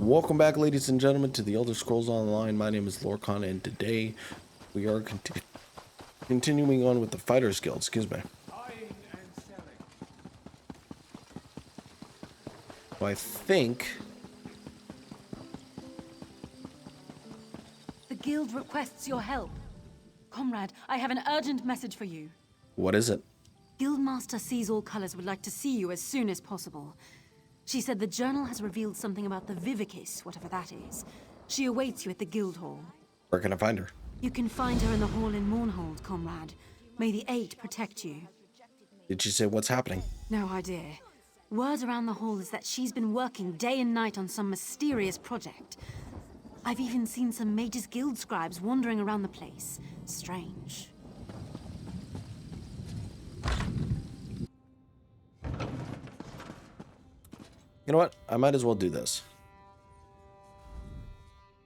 Welcome back, ladies and gentlemen, to the Elder Scrolls Online. My name is Lorcan, and today we are continuing on with the Fighters Guild. Excuse me. So I think the guild requests your help. Comrade, I have an urgent message for you. what is it? Guildmaster Sees All Colors would like to see you as soon as possible. She said the journal has revealed something about the Vivicis, whatever that is. She awaits you at the guild hall. Where can I find her? You can find her in the hall in Mournhold, comrade. May the Eight protect you. Did she say what's happening? No idea. Word around the hall is that she's been working day and night on some mysterious project. I've even seen some Mages Guild scribes wandering around the place. Strange. You know what? I might as well do this.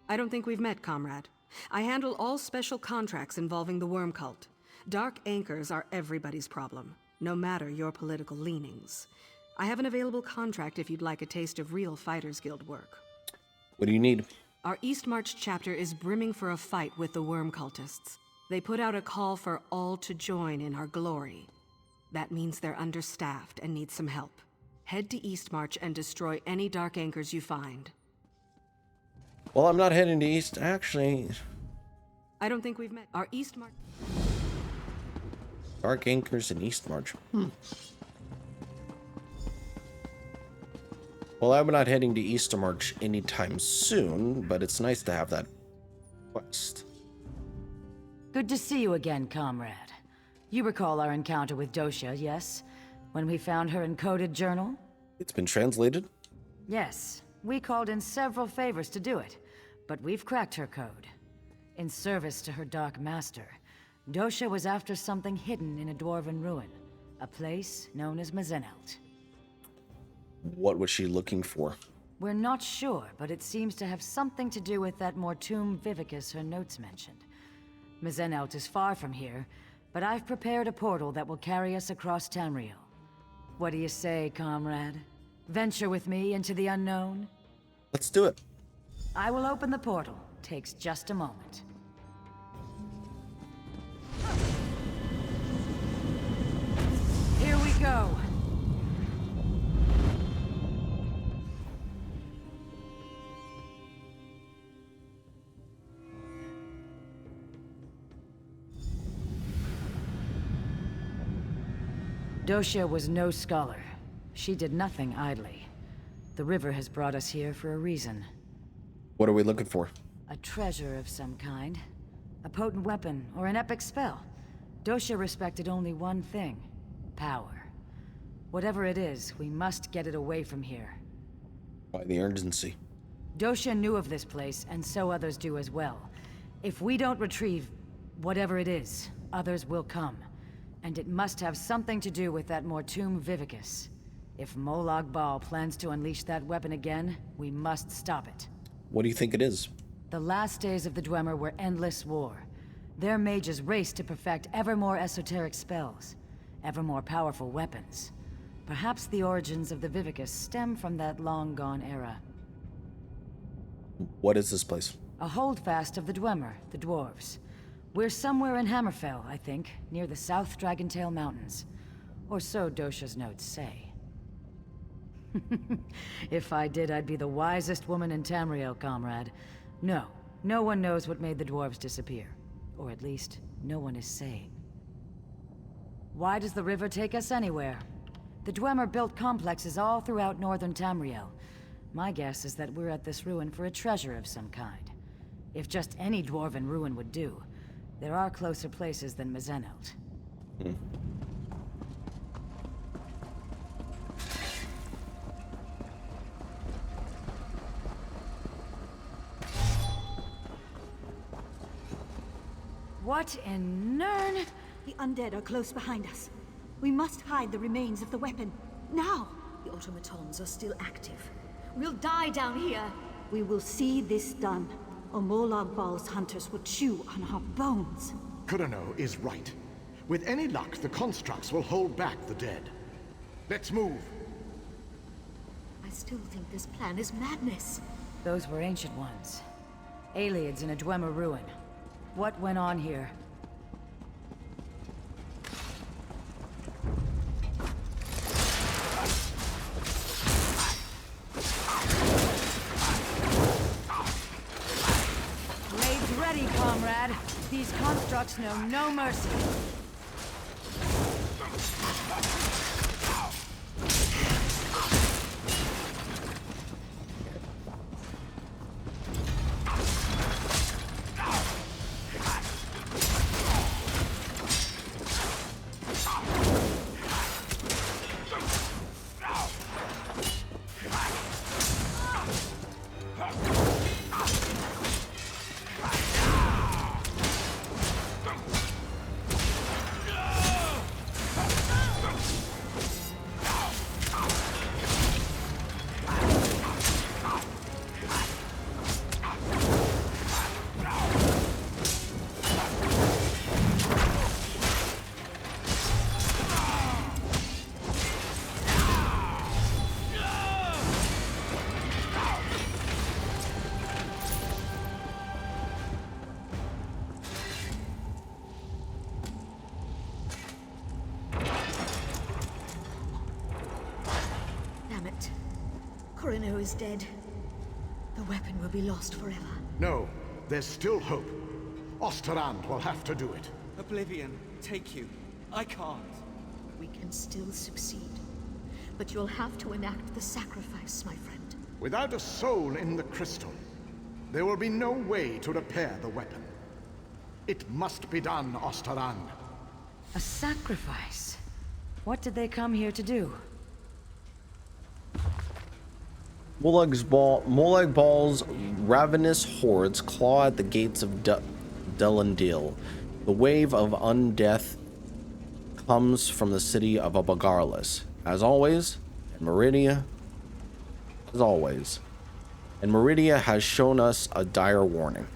I don't think we've met, comrade. I handle all special contracts involving the Worm Cult. Dark anchors are everybody's problem, no matter your political leanings. I have an available contract if you'd like a taste of real Fighters Guild work. What do you need? Our East March chapter is brimming for a fight with the Worm Cultists. They put out a call for all to join in our glory. That means they're understaffed and need some help. Head to East March and destroy any dark anchors you find. Well, I'm not heading to East. Actually, I don't think we've met. Our East March... Dark Anchors in East March. Well, I'm not heading to East March anytime soon, but it's nice to have that quest. Good to see you again, comrade. You recall our encounter with Dosha, yes? When we found her encoded journal? It's been translated? Yes. We called in several favors to do it, but we've cracked her code. In service to her Dark Master, Dosha was after something hidden in a dwarven ruin, a place known as Mazenelt. What was she looking for? We're not sure, but it seems to have something to do with that Mortum Vivicus her notes mentioned. Mazenelt is far from here, but I've prepared a portal that will carry us across Tamriel. What do you say, comrade? Venture with me into the unknown? Let's do it. I will open the portal. Takes just a moment. Here we go. Dosha was no scholar. She did nothing idly. The river has brought us here for a reason. What are we looking for? A treasure of some kind. A potent weapon or an epic spell. Dosha respected only one thing: power. Whatever it is, we must get it away from here. Why the urgency? Dosha knew of this place, and so others do as well. If we don't retrieve whatever it is, others will come. And it must have something to do with that Mortum Vivicus. If Molag Bal plans to unleash that weapon again, we must stop it. What do you think it is? The last days of the Dwemer were endless war. Their mages raced to perfect ever more esoteric spells, ever more powerful weapons. Perhaps the origins of the Vivicus stem from that long-gone era. What is this place? A holdfast of the Dwemer, the dwarves. We're somewhere in Hammerfell, I think, near the South Dragontail Mountains. Or so Dosha's notes say. If I did, I'd be the wisest woman in Tamriel, comrade. No, no one knows what made the dwarves disappear. Or at least, no one is saying. Why does the river take us anywhere? The Dwemer built complexes all throughout northern Tamriel. My guess is that we're at this ruin for a treasure of some kind. If just any dwarven ruin would do, there are closer places than Mazenelt. What in Nern? The undead are close behind us. We must hide the remains of the weapon. Now! The automatons are still active. We'll die down here. We will see this done, or Molag Bal's hunters will chew on our bones. Kurano is right. With any luck, the constructs will hold back the dead. Let's move. I still think this plan is madness. Those were ancient ones. Aliens in a Dwemer ruin. What went on here? Blades ready, comrade. These constructs know no mercy. Damn it. Corino is dead. The weapon will be lost forever. No, there's still hope. Osterand will have to do it. Oblivion, take you. I can't. We can still succeed. But you'll have to enact the sacrifice, my friend. Without a soul in the crystal, there will be no way to repair the weapon. It must be done, Osterand. A sacrifice? What did they come here to do? Molag Bal's ravenous hordes claw at the gates of Delendil. The wave of undeath comes from the city of Abagarlis. As always, and Meridia has shown us a dire warning.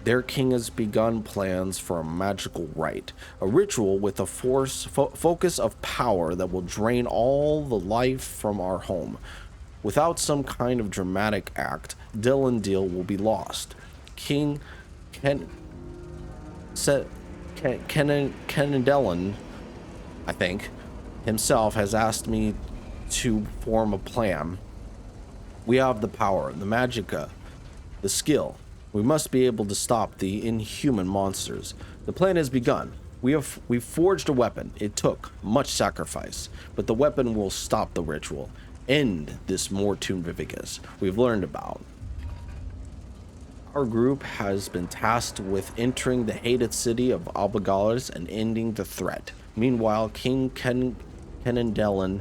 Their king has begun plans for a magical rite, a ritual with a focus of power that will drain all the life from our home. Without some kind of dramatic act, Delendil will be lost. King Kenendelin, I think, himself has asked me to form a plan. We have the power, the magicka, the skill. We must be able to stop the inhuman monsters. The plan has begun. We've forged a weapon. It took much sacrifice, but the weapon will stop the ritual. End this Mortune Vivicus we've learned about. Our group has been tasked with entering the hated city of Abagarlis and ending the threat. Meanwhile, King Kenendelin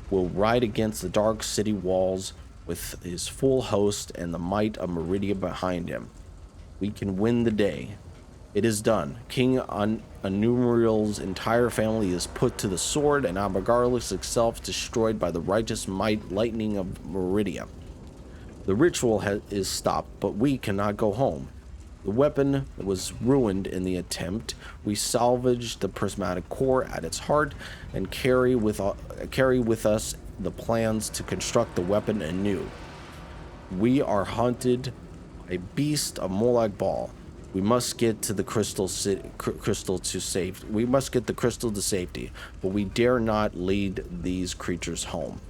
will ride against the dark city walls with his full host and the might of Meridia behind him. We can win the day. It is done. King Tamriel's entire family is put to the sword, and Abagarlis itself destroyed by the righteous lightning of Meridia. The ritual is stopped, but we cannot go home. The weapon was ruined in the attempt. We salvaged the prismatic core at its heart and carry with us the plans to construct the weapon anew. We are hunted by a beast of Molag Bal. We must get to the crystal to safety. We must get the crystal to safety, but we dare not lead these creatures home.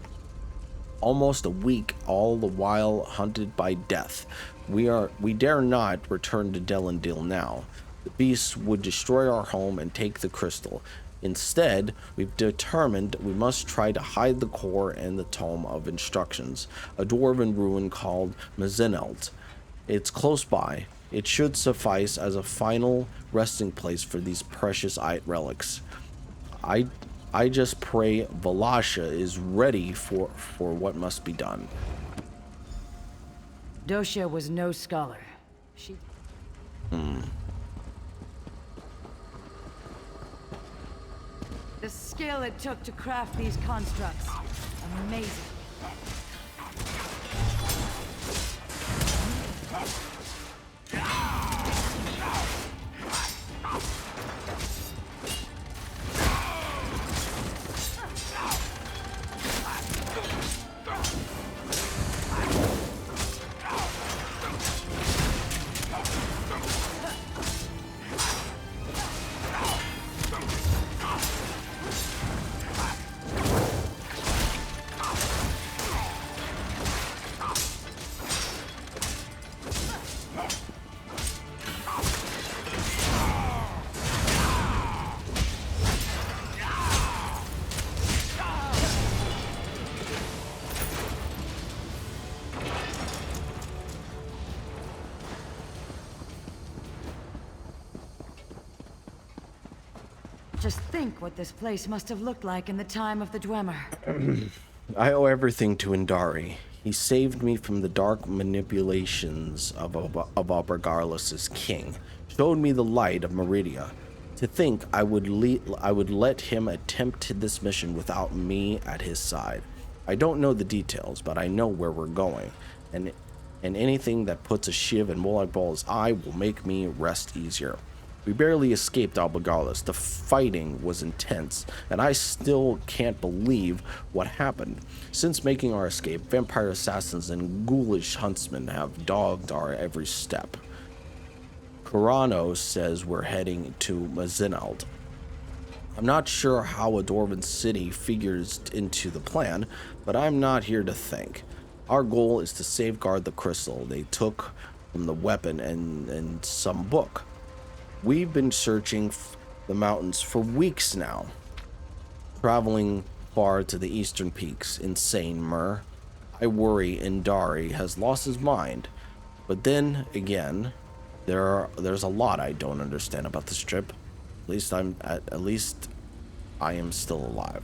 Almost a week, all the while hunted by death. We dare not return to Delendil now. The beasts would destroy our home and take the crystal. Instead, we've determined we must try to hide the core and the tome of instructions, a dwarven ruin called Mazenelt. It's close by. It should suffice as a final resting place for these precious relics. I just pray Valasha is ready for what must be done. Dosha was no scholar. She... The skill it took to craft these constructs. Amazing. Just think what this place must have looked like in the time of the Dwemer. I owe everything to Indari. He saved me from the dark manipulations of Obergarlus' king, showed me the light of Meridia. To think I would let him attempt this mission without me at his side. I don't know the details, but I know where we're going, and anything that puts a shiv in Molag Bal's eye will make me rest easier. We barely escaped Albagarlus. The fighting was intense, and I still can't believe what happened. Since making our escape, vampire assassins and ghoulish huntsmen have dogged our every step. Corano says we're heading to Mazinald. I'm not sure how a dwarven city figures into the plan, but I'm not here to think. Our goal is to safeguard the crystal they took from the weapon and some book. We've been searching the mountains for weeks now, traveling far to the eastern peaks. Insane, Mur. I worry Indari has lost his mind, but then again, there's a lot I don't understand about this trip. At least I am still alive.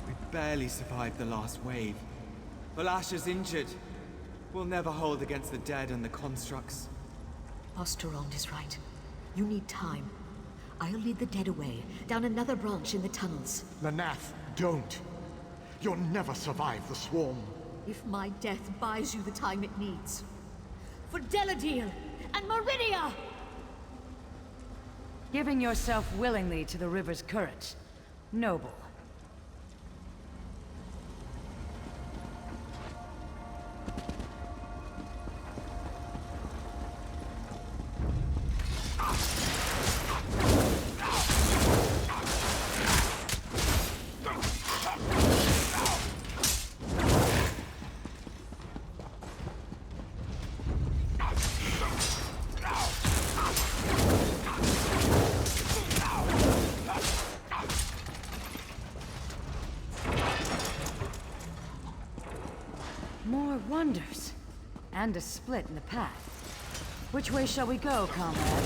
We barely survived the last wave. Valasha's injured. We'll never hold against the dead and the constructs. Osterond is right. You need time. I'll lead the dead away, down another branch in the tunnels. Lanath, don't. You'll never survive the swarm. If my death buys you the time it needs. For Deladil and Meridia! Giving yourself willingly to the river's current. Noble. More wonders. And a split in the path. Which way shall we go, comrade?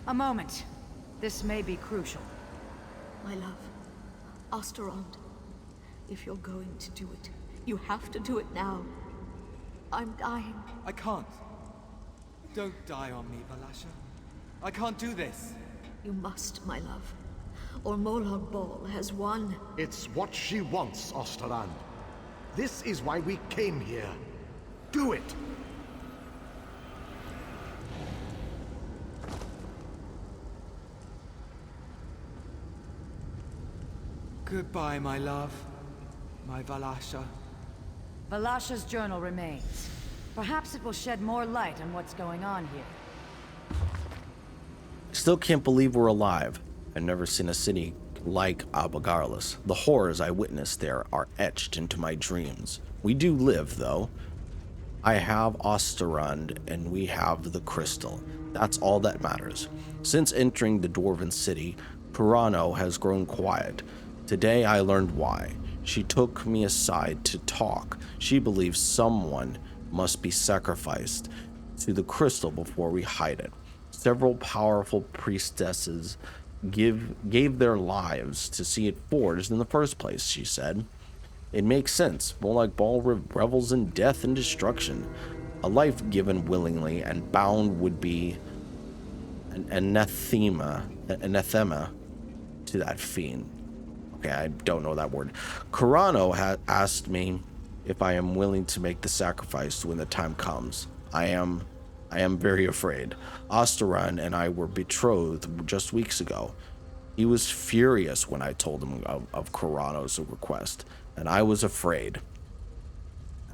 A moment. This may be crucial. My love, Osterond, if you're going to do it, you have to do it now. I'm dying. I can't. Don't die on me, Valasha. I can't do this. You must, my love. Or Molag Bal has won. It's what she wants, Osterland. This is why we came here. Do it! Goodbye, my love. My Valasha. Valasha's journal remains. Perhaps it will shed more light on what's going on here. Still can't believe we're alive. I've never seen a city like Abigarlis. The horrors I witnessed there are etched into my dreams. We do live, though. I have Osterund, and we have the crystal. That's all that matters. Since entering the Dwarven city, Purano has grown quiet. Today I learned why. She took me aside to talk. She believes someone must be sacrificed to the crystal before we hide it. Several powerful priestesses gave their lives to see it forged in the first place, she said. It makes sense, more like Baal revels in death and destruction. A life given willingly and bound would be an anathema to that fiend. Okay, I don't know that word. Corano had asked me if I am willing to make the sacrifice when the time comes. I am very afraid. Osteron and I were betrothed just weeks ago. He was furious when I told him of Corano's request, and I was afraid.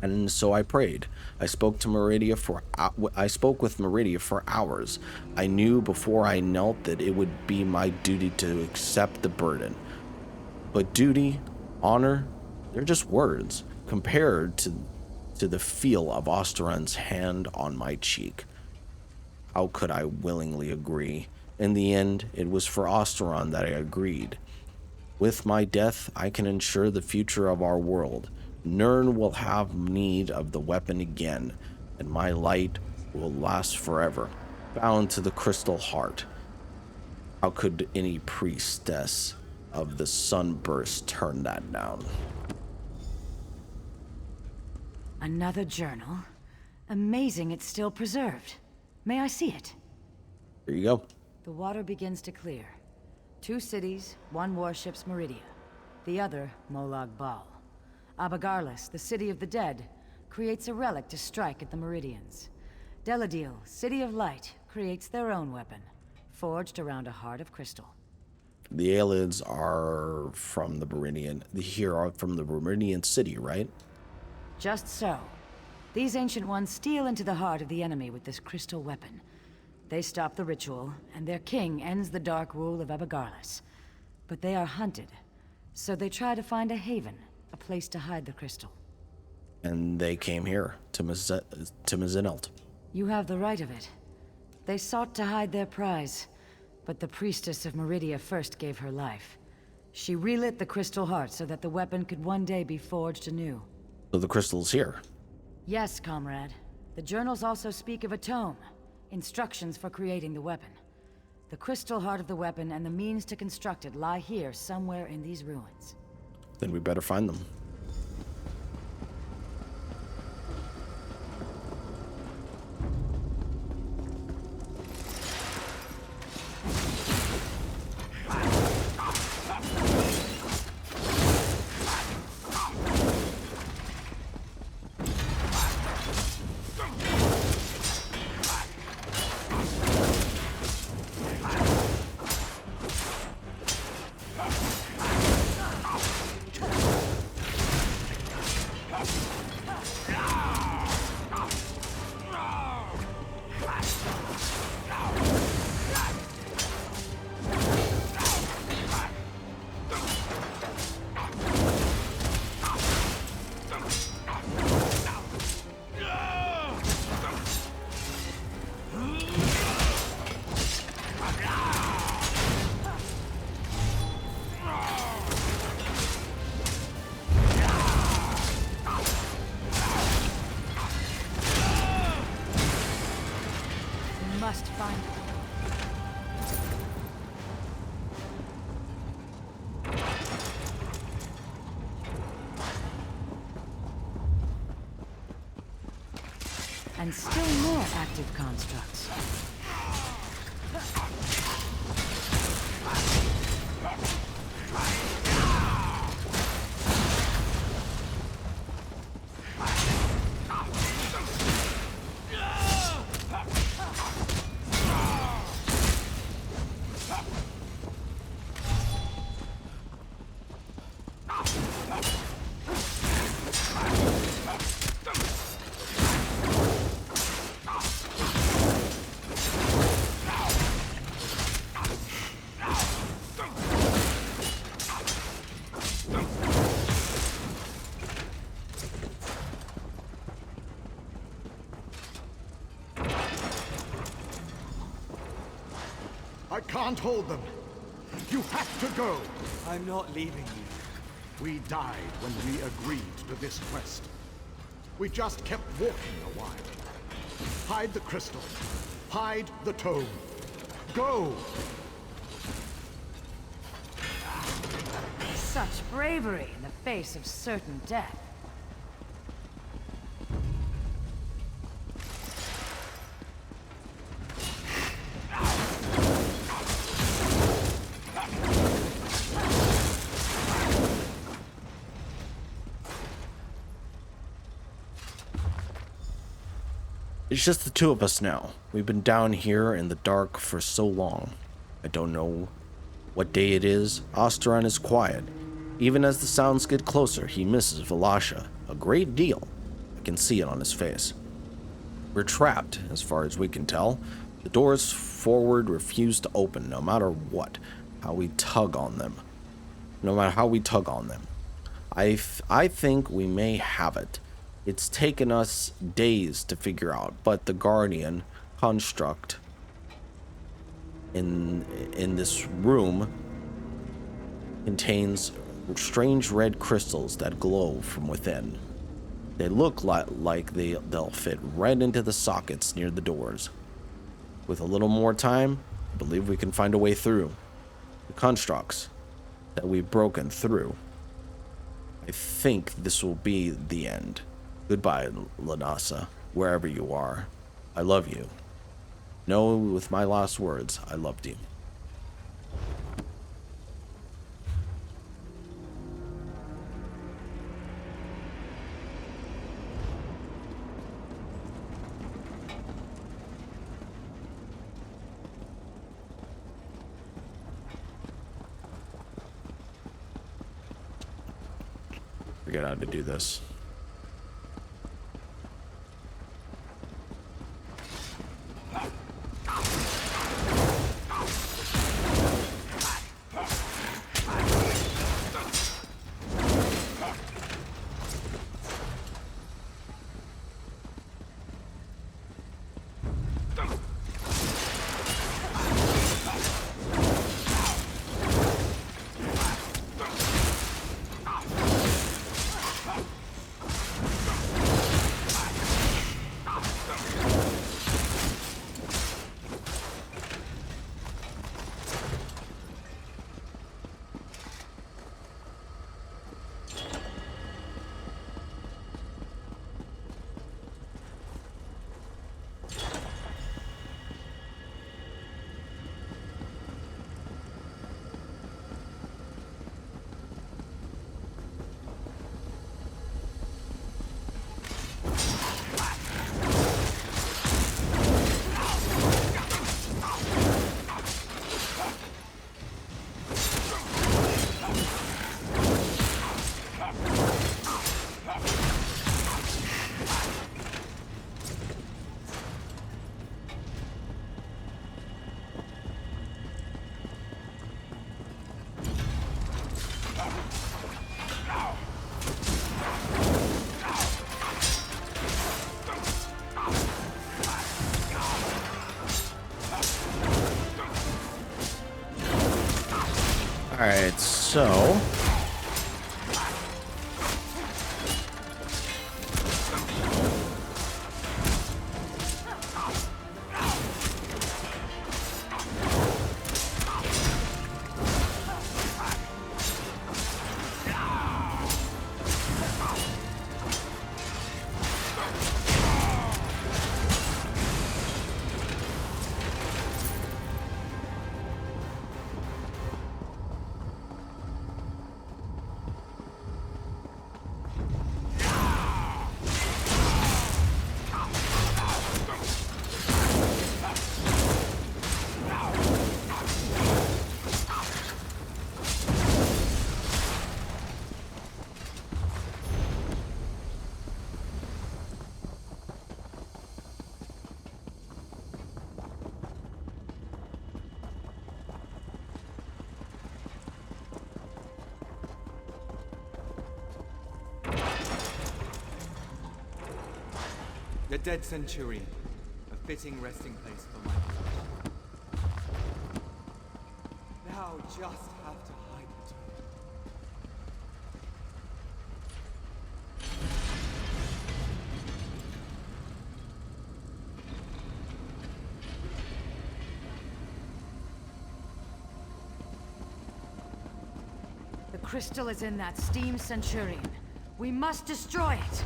And so I prayed. I spoke with Meridia for hours. I knew before I knelt that it would be my duty to accept the burden. But duty, honor, they're just words compared to the feel of Osteron's hand on my cheek. How could I willingly agree? In the end, it was for Osteron that I agreed. With my death, I can ensure the future of our world. Nirn will have need of the weapon again, and my light will last forever, bound to the crystal heart. How could any priestess of the sunburst turn that down? Another journal? Amazing it's still preserved. May I see it? Here you go. The water begins to clear. 2 cities, 1 warship's Meridia. The other, Molag Bal. Abigarlis, the city of the dead, creates a relic to strike at the Meridians. Deladil, city of light, creates their own weapon, forged around a heart of crystal. The aliens are from the Meridian city, right? Just so. These ancient ones steal into the heart of the enemy with this crystal weapon. They stop the ritual, and their king ends the dark rule of Abigarlis. But they are hunted, so they try to find a haven, a place to hide the crystal. And they came here, to Mazinelt. You have the right of it. They sought to hide their prize, but the priestess of Meridia first gave her life. She relit the crystal heart so that the weapon could one day be forged anew. So the crystal's here. Yes, comrade. The journals also speak of a tome. Instructions for creating the weapon. The crystal heart of the weapon and the means to construct it lie here somewhere in these ruins. Then we better find them. Must find it. And still more active constructs. I can't hold them. You have to go. I'm not leaving you. We died when we agreed to this quest. We just kept walking a while. Hide the crystal. Hide the tome. Go! Such bravery in the face of certain death. It's just the two of us now. We've been down here in the dark for so long. I don't know what day it is. Osteron is quiet. Even as the sounds get closer, he misses Velasha a great deal. I can see it on his face. We're trapped, as far as we can tell. The doors forward refuse to open, no matter what. How we tug on them. No matter how we tug on them. I think we may have it. It's taken us days to figure out, but the Guardian construct in this room contains strange red crystals that glow from within. They look like they'll fit right into the sockets near the doors. With a little more time, I believe we can find a way through the constructs that we've broken through. I think this will be the end. Goodbye, Lanasa, wherever you are. I love you. Know with my last words, I loved you. Forget how to do this. Alright, so... The dead Centurion. A fitting resting place for my blood. now just have to hide it. The crystal is in that steam Centurion. We must destroy it!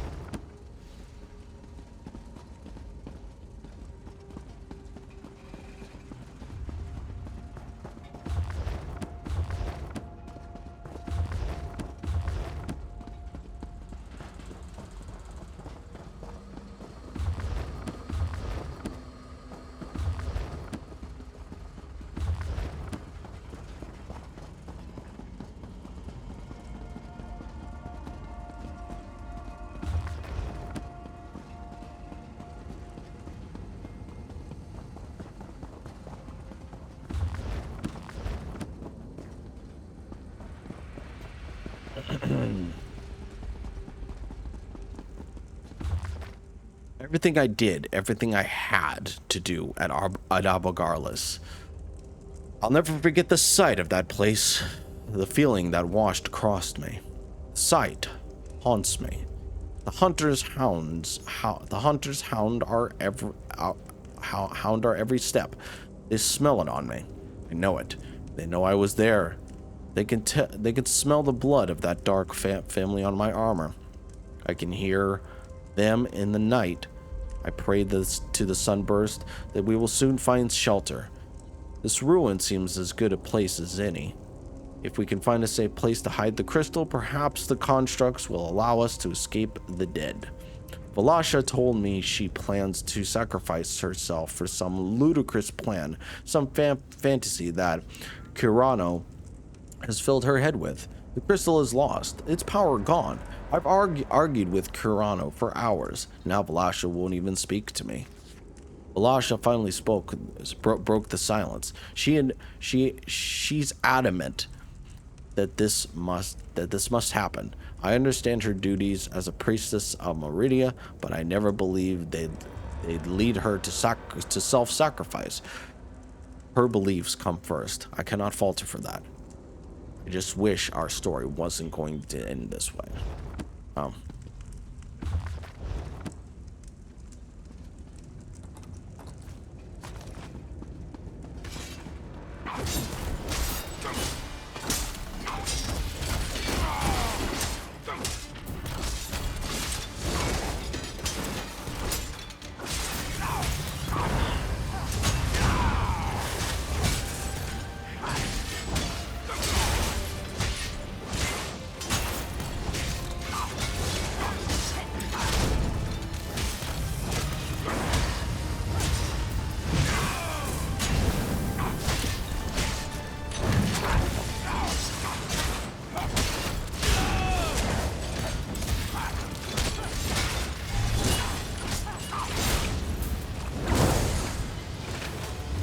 Everything I did, everything I had to do at Abogarlis. I'll never forget the sight of that place, the feeling that washed across me. The sight haunts me. The hunter's hound our every step. They smell it on me. I know it. They know I was there. They can smell the blood of that dark family on my armor. I can hear them in the night. I pray to the sunburst that we will soon find shelter. This ruin seems as good a place as any. If we can find a safe place to hide the crystal, perhaps the constructs will allow us to escape the dead. Valasha told me she plans to sacrifice herself for some ludicrous plan, some fantasy that Kirano has filled her head with. The crystal is lost, its power gone. I've argued with Kirano for hours. Now Valasha won't even speak to me. Valasha finally broke the silence. She's adamant that this must happen. I understand her duties as a priestess of Meridia, but I never believed they'd lead her to self-sacrifice. Her beliefs come first. I cannot fault her for that. I just wish our story wasn't going to end this way.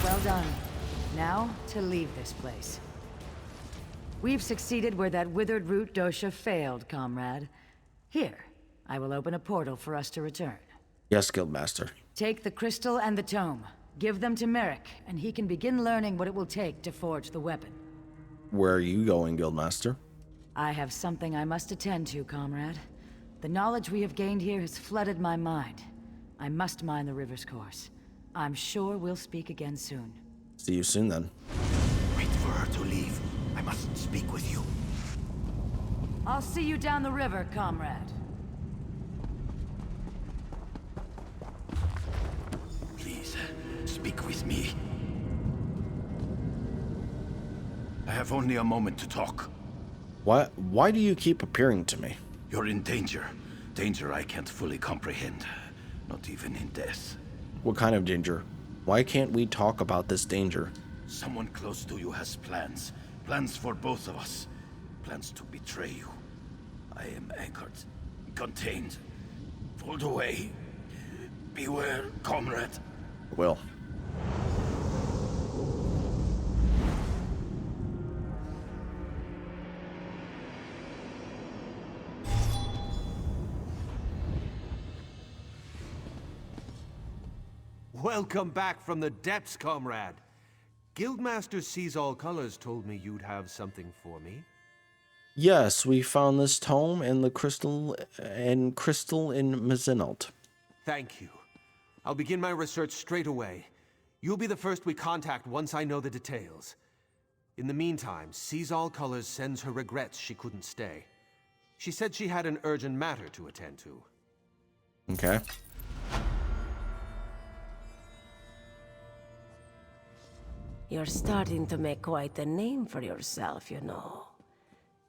Well done. Now, to leave this place. We've succeeded where that withered root dosha failed, comrade. Here, I will open a portal for us to return. Yes, Guildmaster. Take the crystal and the tome. Give them to Merrick, and he can begin learning what it will take to forge the weapon. Where are you going, Guildmaster? I have something I must attend to, comrade. The knowledge we have gained here has flooded my mind. I must mine the river's course. I'm sure we'll speak again soon. See you soon, then. Wait for her to leave. I must speak with you. I'll see you down the river, comrade. Please, speak with me. I have only a moment to talk. Why do you keep appearing to me? You're in danger. Danger I can't fully comprehend. Not even in death. What kind of danger? Why can't we talk about this danger? Someone close to you has plans. Plans for both of us. Plans to betray you. I am anchored. Contained. Pulled away. Beware, comrade. Will. Welcome back from the depths, comrade. Guildmaster Sees All Colors told me you'd have something for me. Yes, we found this tome and the crystal in Mazinalt. Thank you. I'll begin my research straight away. You'll be the first we contact once I know the details. In the meantime, Sees All Colors sends her regrets she couldn't stay. She said she had an urgent matter to attend to. Okay. You're starting to make quite a name for yourself, you know.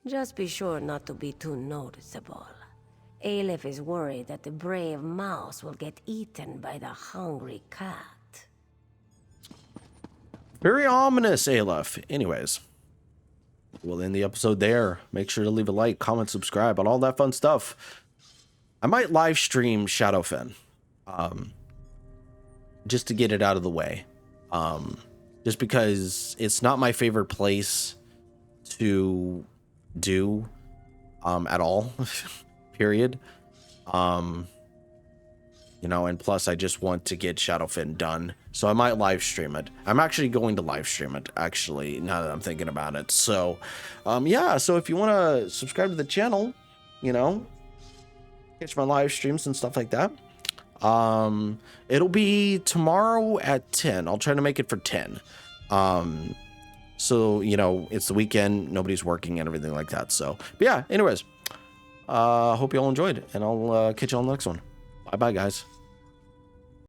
Just be sure not to be too noticeable. Aleph is worried that the brave mouse will get eaten by the hungry cat. Very ominous, Aleph. Anyways, we'll end the episode there. Make sure to leave a like, comment, subscribe, and all that fun stuff. I might live stream Shadowfen, just to get it out of the way. Just because it's not my favorite place to do at all. Period. You know, and plus I just want to get Shadowfen done, so I might live stream it. I'm actually going to live stream it, actually, now that I'm thinking about it. So yeah, so if you want to subscribe to the channel, you know, catch my live streams and stuff like that. It'll be tomorrow at 10. I'll try to make it for 10. So, you know, it's the weekend, nobody's working and everything like that. So, but yeah, anyways, hope you all enjoyed, and I'll catch you on the next one. Bye bye, guys.